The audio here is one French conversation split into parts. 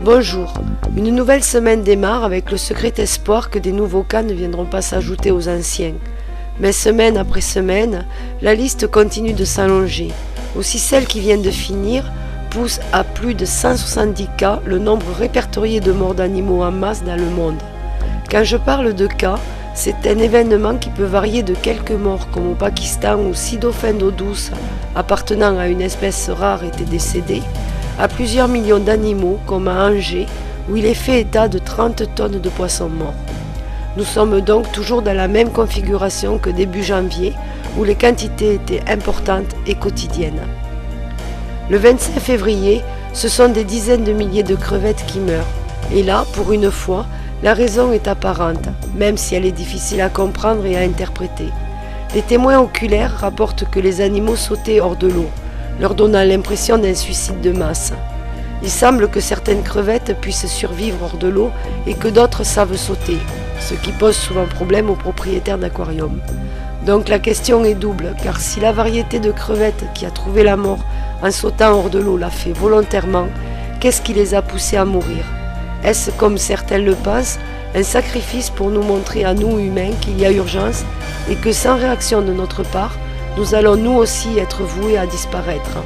Bonjour, une nouvelle semaine démarre avec le secret espoir que des nouveaux cas ne viendront pas s'ajouter aux anciens. Mais semaine après semaine, la liste continue de s'allonger. Aussi celle qui vient de finir pousse à plus de 170 cas le nombre répertorié de morts d'animaux en masse dans le monde. Quand je parle de cas, c'est un événement qui peut varier de quelques morts comme au Pakistan où 6 dauphins d'eau douce appartenant à une espèce rare étaient décédés, à plusieurs millions d'animaux comme à Angers où il est fait état de 30 tonnes de poissons morts. Nous sommes donc toujours dans la même configuration que début janvier où les quantités étaient importantes et quotidiennes. Le 25 février, ce sont des dizaines de milliers de crevettes qui meurent. Et là, pour une fois, la raison est apparente, même si elle est difficile à comprendre et à interpréter. Les témoins oculaires rapportent que les animaux sautaient hors de l'eau, leur donnant l'impression d'un suicide de masse. Il semble que certaines crevettes puissent survivre hors de l'eau et que d'autres savent sauter, ce qui pose souvent problème aux propriétaires d'aquariums. Donc la question est double, car si la variété de crevettes qui a trouvé la mort en sautant hors de l'eau l'a fait volontairement, qu'est-ce qui les a poussées à mourir? Est-ce, comme certains le pensent, un sacrifice pour nous montrer à nous humains qu'il y a urgence et que sans réaction de notre part, nous allons nous aussi être voués à disparaître?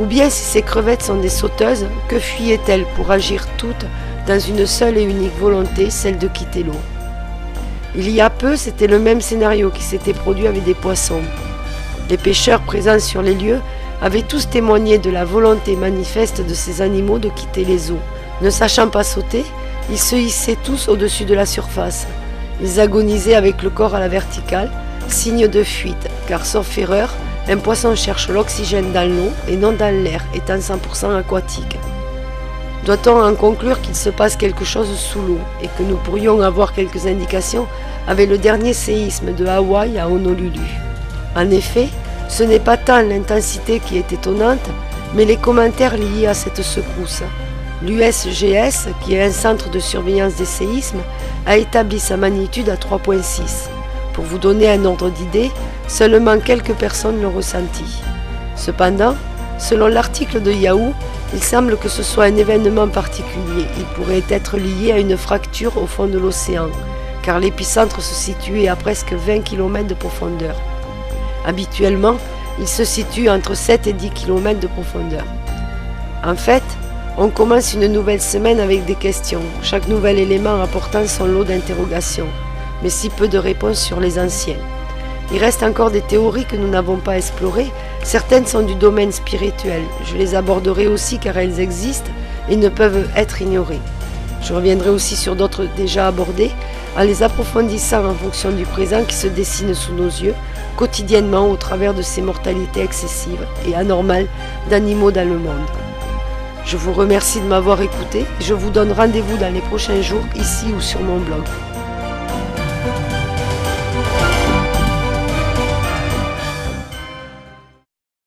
Ou bien si ces crevettes sont des sauteuses, que fuyaient-elles pour agir toutes dans une seule et unique volonté, celle de quitter l'eau? Il y a peu, c'était le même scénario qui s'était produit avec des poissons. Les pêcheurs présents sur les lieux avaient tous témoigné de la volonté manifeste de ces animaux de quitter les eaux. Ne sachant pas sauter, ils se hissaient tous au-dessus de la surface. Ils agonisaient avec le corps à la verticale, signe de fuite, car sauf erreur, un poisson cherche l'oxygène dans l'eau et non dans l'air, étant 100% aquatique. Doit-on en conclure qu'il se passe quelque chose sous l'eau et que nous pourrions avoir quelques indications avec le dernier séisme de Hawaï à Honolulu? En effet, ce n'est pas tant l'intensité qui est étonnante, mais les commentaires liés à cette secousse. L'USGS, qui est un centre de surveillance des séismes, a établi sa magnitude à 3,6. Pour vous donner un ordre d'idée, seulement quelques personnes l'ont ressenti. Cependant, selon l'article de Yahoo, il semble que ce soit un événement particulier. Il pourrait être lié à une fracture au fond de l'océan, car l'épicentre se situait à presque 20 km de profondeur. Habituellement, il se situe entre 7 et 10 km de profondeur. En fait, on commence une nouvelle semaine avec des questions, chaque nouvel élément apportant son lot d'interrogations, mais si peu de réponses sur les anciens. Il reste encore des théories que nous n'avons pas explorées, certaines sont du domaine spirituel, je les aborderai aussi car elles existent et ne peuvent être ignorées. Je reviendrai aussi sur d'autres déjà abordées, en les approfondissant en fonction du présent qui se dessine sous nos yeux, quotidiennement au travers de ces mortalités excessives et anormales d'animaux dans le monde. Je vous remercie de m'avoir écouté et je vous donne rendez-vous dans les prochains jours, ici ou sur mon blog.